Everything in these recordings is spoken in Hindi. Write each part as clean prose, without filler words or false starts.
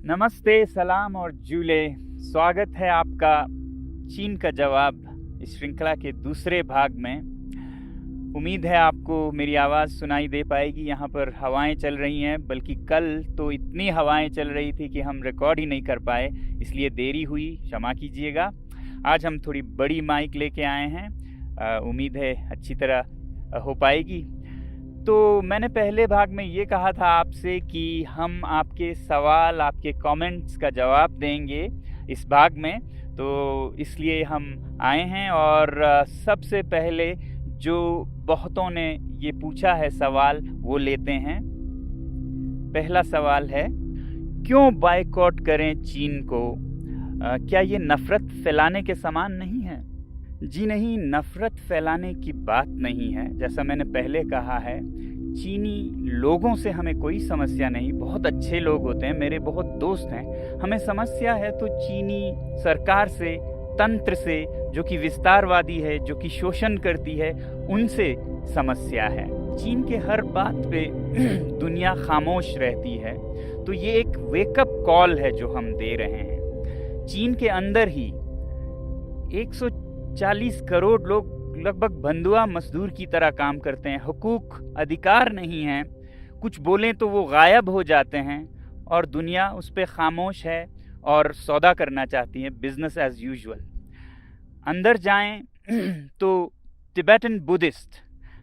नमस्ते, सलाम और जूले। स्वागत है आपका चीन का जवाब इस श्रृंखला के दूसरे भाग में। उम्मीद है आपको मेरी आवाज़ सुनाई दे पाएगी। यहाँ पर हवाएं चल रही हैं, बल्कि कल तो इतनी हवाएं चल रही थी कि हम रिकॉर्ड ही नहीं कर पाए, इसलिए देरी हुई, क्षमा कीजिएगा। आज हम थोड़ी बड़ी माइक लेके आए हैं, उम्मीद है अच्छी तरह हो पाएगी। तो मैंने पहले भाग में ये कहा था आपसे कि हम आपके सवाल, आपके कमेंट्स का जवाब देंगे इस भाग में, तो इसलिए हम आए हैं। और सबसे पहले जो बहुतों ने ये पूछा है सवाल, वो लेते हैं। पहला सवाल है, क्यों बायकॉट करें चीन को? क्या ये नफ़रत फैलाने के समान नहीं है? जी नहीं, नफ़रत फैलाने की बात नहीं है। जैसा मैंने पहले कहा है, चीनी लोगों से हमें कोई समस्या नहीं, बहुत अच्छे लोग होते हैं, मेरे बहुत दोस्त हैं। हमें समस्या है तो चीनी सरकार से, तंत्र से, जो कि विस्तारवादी है, जो कि शोषण करती है, उनसे समस्या है। चीन के हर बात पे दुनिया खामोश रहती है, तो ये एक वेकअप कॉल है जो हम दे रहे हैं। चीन के अंदर ही 140 करोड़ लोग लगभग बंधुआ मजदूर की तरह काम करते हैं। हुकूक, अधिकार नहीं हैं, कुछ बोलें तो वो गायब हो जाते हैं, और दुनिया उस पर खामोश है और सौदा करना चाहती है, बिजनेस एज यूजुअल। अंदर जाएं तो तिब्बतन बुद्धिस्ट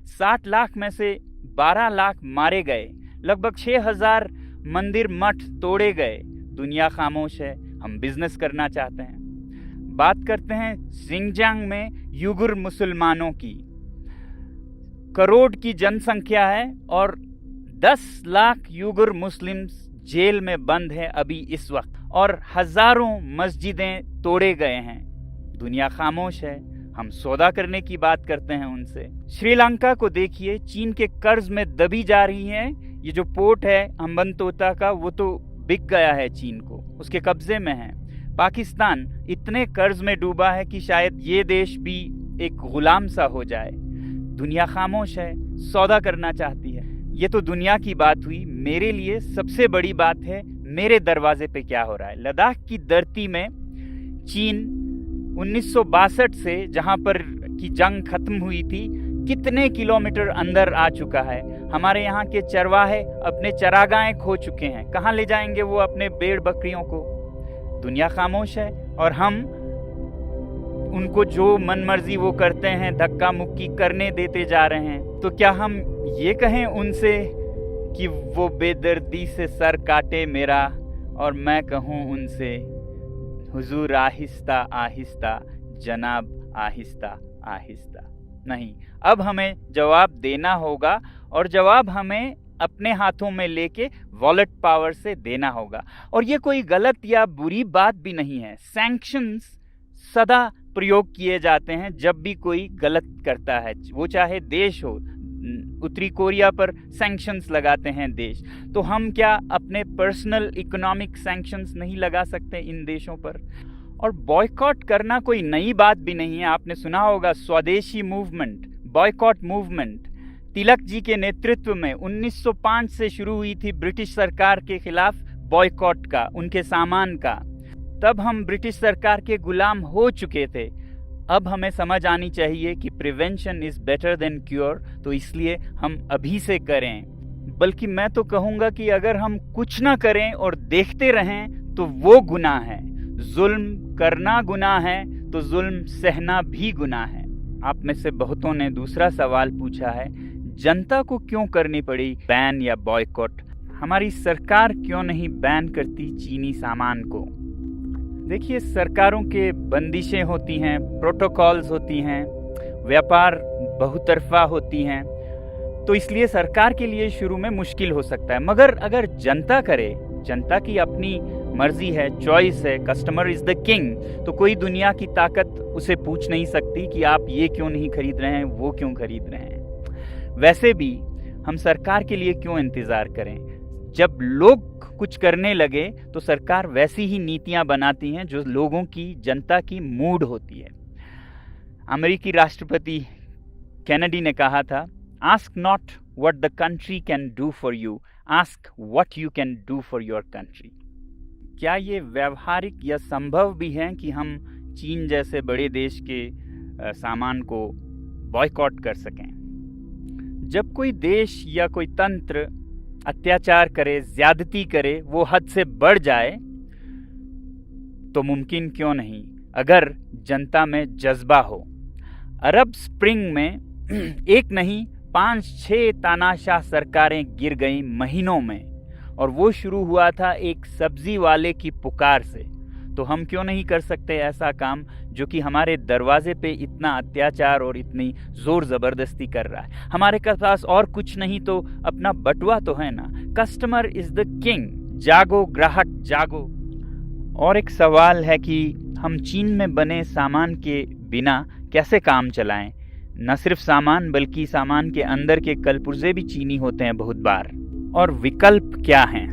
60 लाख में से 12 लाख मारे गए, लगभग 6000 मंदिर मठ तोड़े गए। दुनिया खामोश है, हम बिजनेस करना चाहते हैं। बात करते हैं जिंगजांग में युगुर मुसलमानों की। करोड़ की जनसंख्या है और 10 लाख युगुर मुस्लिम्स जेल में बंद हैं अभी इस वक्त, और हजारों मस्जिदें तोड़े गए हैं। दुनिया खामोश है, हम सौदा करने की बात करते हैं उनसे। श्रीलंका को देखिए, चीन के कर्ज में दबी जा रही है। ये जो पोर्ट है हम्बनतोटा का, वो तो बिक गया है चीन को, उसके कब्जे में है। पाकिस्तान इतने कर्ज में डूबा है कि शायद ये देश भी एक गुलाम सा हो जाए। दुनिया खामोश है, सौदा करना चाहती है। ये तो दुनिया की बात हुई। मेरे लिए सबसे बड़ी बात है मेरे दरवाजे पे क्या हो रहा है। लद्दाख की धरती में चीन 1962 से, जहां पर की जंग खत्म हुई थी, कितने किलोमीटर अंदर आ चुका है। हमारे यहाँ के चरवाहे अपने चरागाहें खो चुके हैं। कहाँ ले जाएंगे वो अपने भेड़ बकरियों को? दुनिया खामोश है और हम उनको जो मनमर्जी वो करते हैं, धक्का मुक्की करने देते जा रहे हैं। तो क्या हम ये कहें उनसे कि वो बेदर्दी से सर काटे मेरा, और मैं कहूँ उनसे, हुजूर आहिस्ता आहिस्ता, जनाब आहिस्ता आहिस्ता? नहीं, अब हमें जवाब देना होगा, और जवाब हमें अपने हाथों में लेके वॉलेट पावर से देना होगा। और ये कोई गलत या बुरी बात भी नहीं है। सैंक्शंस सदा प्रयोग किए जाते हैं जब भी कोई गलत करता है, वो चाहे देश हो। उत्तरी कोरिया पर सैंक्शंस लगाते हैं देश, तो हम क्या अपने पर्सनल इकोनॉमिक सैंक्शंस नहीं लगा सकते इन देशों पर? और बॉयकॉट करना कोई नई बात भी नहीं है। आपने सुना होगा स्वदेशी movement, boycott movement. Tilak ji के नेतृत्व में 1905 से शुरू हुई थी ब्रिटिश सरकार के खिलाफ बॉयकॉट का, उनके सामान का। तब हम ब्रिटिश सरकार के गुलाम हो चुके थे। अब हमें समझ आनी चाहिए कि prevention is better than cure, तो इसलिए हम अभी से करें। बल्कि मैं तो कहूँगा कि अगर हम कुछ ना करें और देखते रहें तो वो गुनाह है। जुल्म करना गुनाह है तो जुल्म सहना भी गुनाह है। आप में से बहुतों ने दूसरा सवाल पूछा है, जनता को क्यों करनी पड़ी बैन या बॉयकॉट? हमारी सरकार क्यों नहीं बैन करती चीनी सामान को? देखिए, सरकारों के बंदिशें होती हैं, प्रोटोकॉल्स होती हैं, व्यापार बहुतरफा होती हैं, तो इसलिए सरकार के लिए शुरू में मुश्किल हो सकता है। मगर अगर जनता करे, जनता की अपनी मर्जी है, चॉइस है, कस्टमर इज द किंग, तो कोई दुनिया की ताकत उसे पूछ नहीं सकती कि आप ये क्यों नहीं खरीद रहे हैं, वो क्यों खरीद रहे हैं। वैसे भी हम सरकार के लिए क्यों इंतजार करें? जब लोग कुछ करने लगे तो सरकार वैसी ही नीतियां बनाती हैं जो लोगों की, जनता की मूड होती है। अमेरिकी राष्ट्रपति कैनेडी ने कहा था, ask not what the country can do for you, ask what you can do for your country. क्या ये व्यावहारिक या संभव भी है कि हम चीन जैसे बड़े देश के सामान को बॉयकॉट कर सकें? जब कोई देश या कोई तंत्र अत्याचार करे, ज्यादती करे, वो हद से बढ़ जाए, तो मुमकिन क्यों नहीं अगर जनता में जज्बा हो। अरब स्प्रिंग में एक नहीं 5-6 तानाशाह सरकारें गिर गईं महीनों में, और वो शुरू हुआ था एक सब्जी वाले की पुकार से। तो हम क्यों नहीं कर सकते ऐसा काम जो कि हमारे दरवाजे पे इतना अत्याचार और इतनी जोर जबरदस्ती कर रहा है। हमारे पास और कुछ नहीं तो अपना बटुआ तो है ना। कस्टमर इज द किंग, जागो ग्राहक जागो। और एक सवाल है कि हम चीन में बने सामान के बिना कैसे काम चलाएं। न सिर्फ सामान बल्कि सामान के अंदर के कलपुर्जे भी चीनी होते हैं बहुत बार। और विकल्प क्या हैं?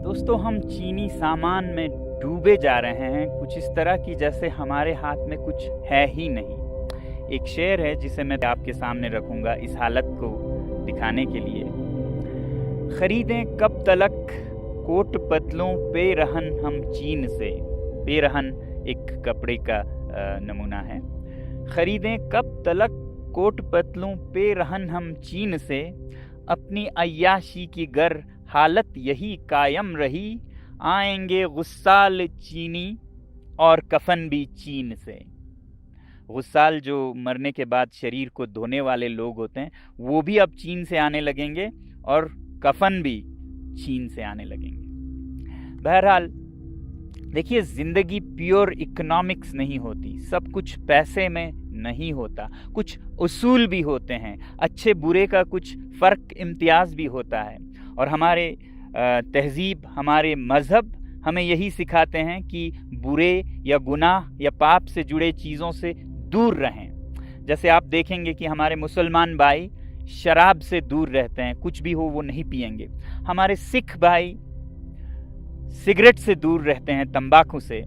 दोस्तों, हम चीनी सामान में डूबे जा रहे हैं, कुछ इस तरह की जैसे हमारे हाथ में कुछ है ही नहीं। एक शेर है जिसे मैं आपके सामने रखूंगा इस हालत को दिखाने के लिए। खरीदें कब तलक कोट पतलों पे रहन हम चीन से। बेरहन एक कपड़े का नमूना है। खरीदें कब तलक कोट पतलों पे रहन हम चीन से, अपनी अय्याशी की गर हालत यही कायम रही, आएंगे गुस्साल चीनी और कफन भी चीन से। गुस्साल जो मरने के बाद शरीर को धोने वाले लोग होते हैं, वो भी अब चीन से आने लगेंगे और कफन भी चीन से आने लगेंगे। बहरहाल देखिए, जिंदगी प्योर इकोनॉमिक्स नहीं होती, सब कुछ पैसे में नहीं होता, कुछ उसूल भी होते हैं, अच्छे बुरे का कुछ फ़र्क इम्तियाज़ भी होता है। और हमारे तहजीब, हमारे मज़हब हमें यही सिखाते हैं कि बुरे या गुनाह या पाप से जुड़े चीज़ों से दूर रहें। जैसे आप देखेंगे कि हमारे मुसलमान भाई शराब से दूर रहते हैं, कुछ भी हो वो नहीं पिएंगे। हमारे सिख भाई सिगरेट से दूर रहते हैं, तंबाकू से।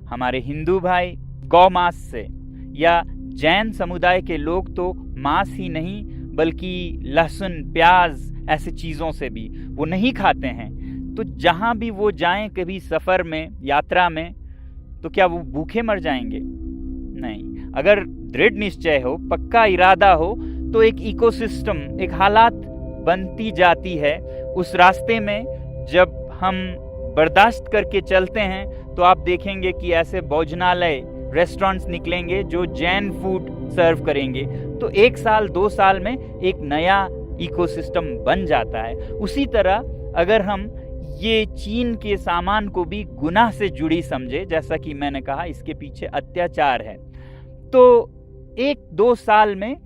हमारे हिंदू भाई गौ मांस से, या जैन समुदाय के लोग तो मांस ही नहीं बल्कि लहसुन, प्याज ऐसे चीज़ों से भी वो नहीं खाते हैं। तो जहाँ भी वो जाएं कभी सफ़र में, यात्रा में, तो क्या वो भूखे मर जाएंगे? नहीं। अगर दृढ़ निश्चय हो, पक्का इरादा हो, तो एक इकोसिस्टम, एक हालात बनती जाती है। उस रास्ते में जब हम बर्दाश्त करके चलते हैं तो आप देखेंगे कि ऐसे भोजनालय, रेस्टोरेंट्स निकलेंगे जो जैन फूड सर्व करेंगे। तो 1 साल 2 साल में एक नया इकोसिस्टम बन जाता है। उसी तरह अगर हम ये चीन के सामान को भी गुनाह से जुड़ी समझे, जैसा कि मैंने कहा इसके पीछे अत्याचार है, तो 1-2 साल में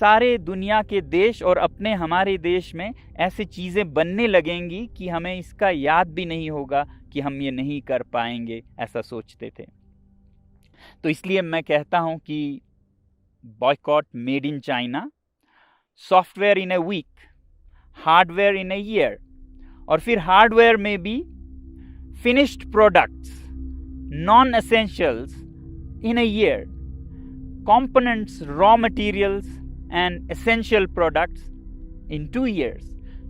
सारे दुनिया के देश और अपने हमारे देश में ऐसी चीज़ें बनने लगेंगी कि हमें इसका याद भी नहीं होगा कि हम ये नहीं कर पाएंगे, ऐसा सोचते थे। तो इसलिए मैं कहता हूँ कि boycott made in China, software in a week, hardware in a year, और फिर हार्डवेयर में भी finished products, non essentials in a year, components, raw materials and essential products in 2 years।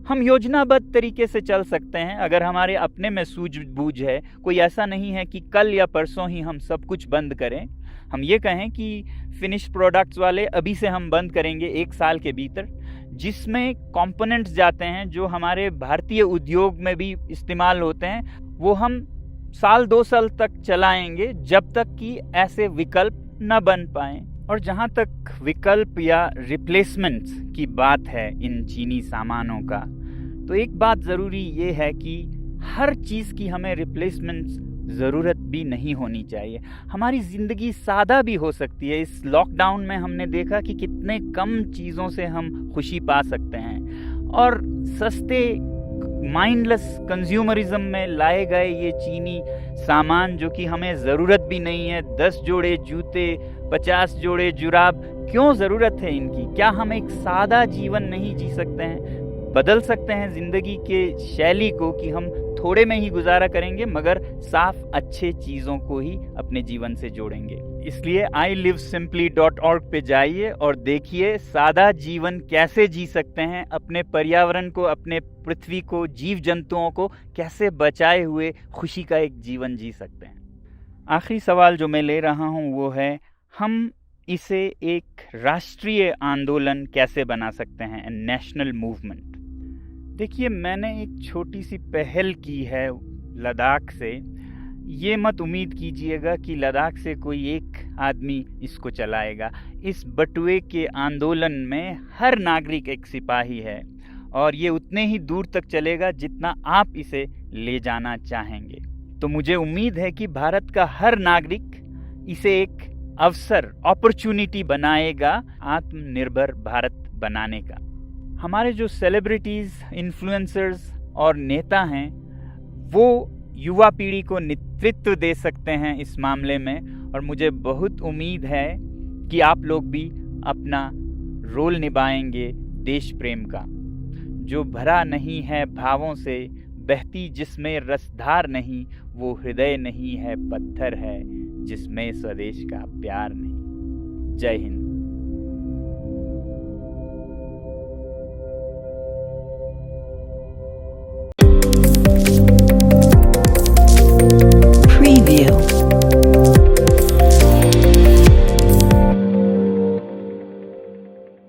हम योजनाबद्ध तरीके से चल सकते हैं अगर हमारे अपने में सूझबूझ है। कोई ऐसा नहीं है कि कल या परसों ही हम सब कुछ बंद करें। हम ये कहें कि फिनिश्ड प्रोडक्ट्स वाले अभी से हम बंद करेंगे 1 साल के भीतर, जिसमें कंपोनेंट्स जाते हैं जो हमारे भारतीय उद्योग में भी इस्तेमाल होते हैं, वो हम 1-2 साल तक चलाएंगे जब तक कि ऐसे विकल्प न बन पाएं। और जहाँ तक विकल्प या रिप्लेसमेंट्स की बात है इन चीनी सामानों का, तो एक बात ज़रूरी ये है कि हर चीज़ की हमें रिप्लेसमेंट्स ज़रूरत भी नहीं होनी चाहिए। हमारी ज़िंदगी सादा भी हो सकती है। इस लॉकडाउन में हमने देखा कि कितने कम चीज़ों से हम खुशी पा सकते हैं, और सस्ते माइंडलेस कंज्यूमरिज्म में लाए गए ये चीनी सामान जो कि हमें ज़रूरत भी नहीं है, 10 जोड़े जूते, 50 जोड़े जुराब, क्यों ज़रूरत है इनकी? क्या हम एक सादा जीवन नहीं जी सकते हैं? बदल सकते हैं ज़िंदगी के शैली को कि हम थोड़े में ही गुजारा करेंगे मगर साफ अच्छे चीज़ों को ही अपने जीवन से जोड़ेंगे। इसलिए ilivesimply.org पे जाइए और देखिए सादा जीवन कैसे जी सकते हैं, अपने पर्यावरण को, अपने पृथ्वी को, जीव जंतुओं को कैसे बचाए हुए खुशी का एक जीवन जी सकते हैं। आखिरी सवाल जो मैं ले रहा हूँ वो है, हम इसे एक राष्ट्रीय आंदोलन कैसे बना सकते हैं, नेशनल मूवमेंट। देखिए, मैंने एक छोटी सी पहल की है लद्दाख से। ये मत उम्मीद कीजिएगा कि लद्दाख से कोई एक आदमी इसको चलाएगा। इस बटुए के आंदोलन में हर नागरिक एक सिपाही है और ये उतने ही दूर तक चलेगा जितना आप इसे ले जाना चाहेंगे। तो मुझे उम्मीद है कि भारत का हर नागरिक इसे एक अवसर, अपॉर्चुनिटी बनाएगा आत्मनिर्भर भारत बनाने का। हमारे जो सेलिब्रिटीज़, इन्फ्लुएंसर्स और नेता हैं वो युवा पीढ़ी को नेतृत्व दे सकते हैं इस मामले में, और मुझे बहुत उम्मीद है कि आप लोग भी अपना रोल निभाएंगे देश प्रेम का, जो भरा नहीं है भावों से, बहती जिसमें रसधार नहीं, वो हृदय नहीं है पत्थर है जिसमें स्वदेश का प्यार नहीं। जय हिंद।